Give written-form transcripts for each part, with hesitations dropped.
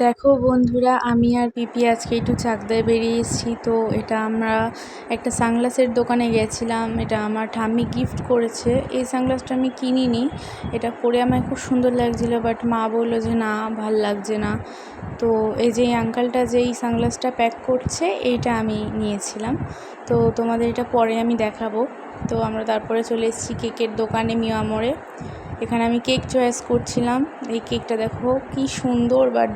দেখো বন্ধুরা, আমি আর পিপি আজকে একটু চাকদায় বেরিয়েছি। তো এটা আমরা একটা সানগ্লাসের দোকানে গেছিলাম। এটা আমার ঠাম্মি গিফট করেছে। এই সানগ্লাসটা আমি কিনিনি, এটা পরে আমার খুব সুন্দর লাগছিল, বাট মা বললো যে না, ভাল লাগছে না। তো এই যে আঙ্কালটা যেই সানগ্লাসটা প্যাক করছে, এইটা আমি নিয়েছিলাম। তো তোমাদের এটা পরে আমি দেখাবো। তো আমরা তারপরে চলে এসেছি কেকের দোকানে মিয়া মোড়ে। এখানে আমি কেক চয়েস করছিলাম। এই কেকটা দেখো কি সুন্দর, বাট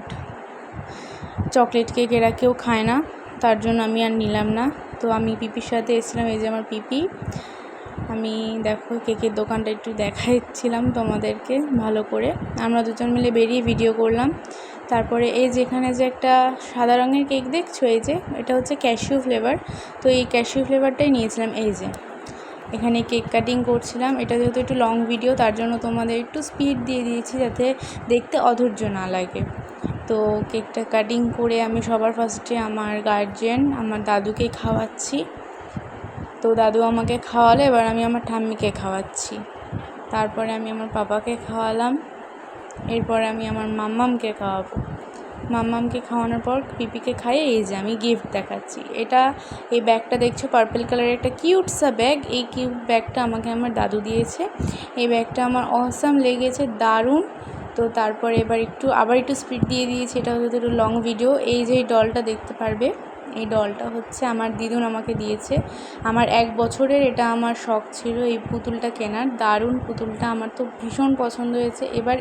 চকলেট কেক এরা কেউ খায় না, তার জন্য আমি আর নিলাম না। তো আমি পিপির সাথে এসেছিলাম। এই যে আমার পিপি। আমি দেখো কেকের দোকানটা একটু দেখাচ্ছিলাম তোমাদেরকে ভালো করে। আমরা দুজন মিলে বেরিয়ে ভিডিও করলাম। তারপরে এই যেখানে যে একটা সাদা রঙের কেক দেখছো, এই যে এটা হচ্ছে ক্যাশিউ ফ্লেভার। তো এই ক্যাশিউ ফ্লেভারটাই নিয়েছিলাম। এই যে এখানে কেক কাটিং করছিলাম। এটা যেহেতু একটু লং ভিডিও, তার জন্য তোমাদের একটু স্পিড দিয়ে দিয়েছি যাতে দেখতে অধৈর্য না লাগে। তো কেকটা কাটিং করে আমি সবার ফার্স্টে আমার গার্জিয়ান, আমার দাদুকে খাওয়াচ্ছি। তো দাদু আমাকে খাওয়ালে, এবার আমি আমার ঠাম্মিকে খাওয়াচ্ছি। তারপরে আমি আমার পাপাকে খাওয়ালাম। এরপরে আমি আমার মাম্মামকে খাওয়াবো। মাম্মামকে খাওয়ানোর পর পিপিকে খাইয়ে এই যে আমি গিফট দেখাচ্ছি। এই ব্যাগটা দেখছো, পার্পল কালারের একটা কিউটসা ব্যাগ। এই কিউট ব্যাগটা আমাকে আমার দাদু দিয়েছে। এই ব্যাগটা আমার অসাম লেগেছে, দারুণ। তো তারপরে আবার একটু স্পিড দিয়ে দিয়েছি, এটা হচ্ছে একটু লং ভিডিও। এই যে ডলটা দেখতে পারবে, এই ডলটা হচ্ছে আমার দিদুন আমাকে দিয়েছে। আমার 1 বছরের এটা আমার শখ ছিল এই পুতুলটা কেনার। দারুণ পুতুলটা, আমার তো ভীষণ পছন্দ হয়েছে। এবার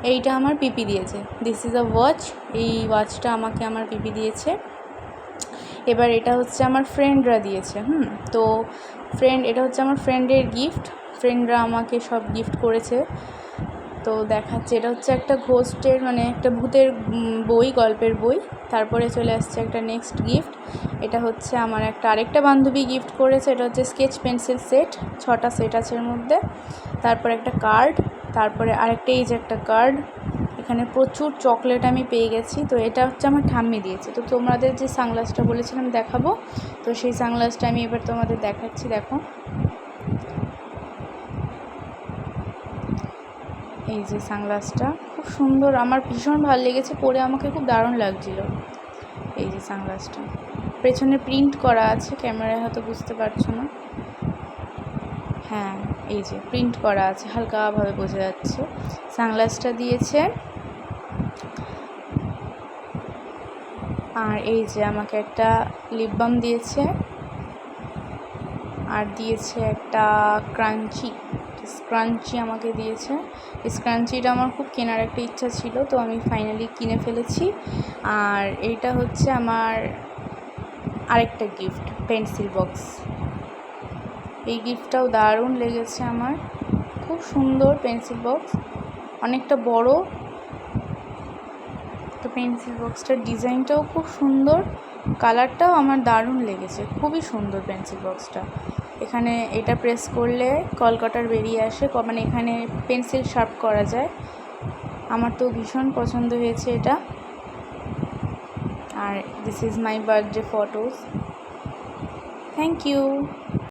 এইটা আমার পিপি দিয়েছে। This is a watch. এই ওয়াচটা আমাকে আমার পিপি দিয়েছে। এবার এটা হচ্ছে আমার ফ্রেন্ডরা দিয়েছে। তো এটা হচ্ছে আমার ফ্রেন্ডের গিফট। ফ্রেন্ডরা আমাকে সব গিফট করেছে। তো দেখাচ্ছে, এটা হচ্ছে একটা ঘোস্টের মানে একটা ভূতের বই, গল্পের বই। তারপরে চলে আসছে একটা নেক্সট গিফট। এটা হচ্ছে আমার আরেকটা বান্ধবী গিফট করেছে। এটা হচ্ছে স্কেচ পেন্সিল সেট, 6টা সেট আছে এর মধ্যে। তারপরে একটা কার্ড, তারপরে আরেকটা এই যে একটা কার্ড। এখানে প্রচুর চকলেট আমি পেয়ে গেছি। তো এটা হচ্ছে আমার ঠাম্মি দিয়েছে। তো তোমাদের যে সানগ্লাসটা বলেছিলাম দেখাবো, তো সেই সানগ্লাসটা আমি এবার তোমাদের দেখাচ্ছি। দেখো এই যে সানগ্লাসটা খুব সুন্দর, আমার ভীষণ ভালো লেগেছে, পরে আমাকে খুব দারুণ লাগছিল। এই যে সানগ্লাসটা পেছনে প্রিন্ট করা আছে, ক্যামেরায় হয়তো বুঝতে পারছো না। হ্যাঁ, এই যে প্রিন্ট করা আছে, হালকাভাবে বোঝা যাচ্ছে। সানগ্লাসটা দিয়েছে। আর এই যে আমাকে একটা লিপ বাম দিয়েছে, আর দিয়েছে একটা স্ক্রাঞ্চি আমাকে দিয়েছে। স্ক্রাঞ্চিটা আমার খুব কেনার একটা ইচ্ছা ছিল, তো আমি ফাইনালি কিনে ফেলেছি। আর এইটা হচ্ছে আমার আরেকটা গিফট, পেন্সিল বক্স। এই গিফটটাও দারুণ লেগেছে আমার, খুব সুন্দর পেন্সিল বক্স, অনেকটা বড়। তো পেন্সিল বক্সটার ডিজাইনটাও খুব সুন্দর, কালারটাও আমার দারুণ লেগেছে, খুবই সুন্দর পেন্সিল বক্সটা। এখানে এটা প্রেস করলে কলকাটার বেরিয়ে আসে, মানে এখানে পেন্সিল শার্প করা যায়। আমার তো ভীষণ পছন্দ হয়েছে এটা। আর this is my birthday photos. Thank you.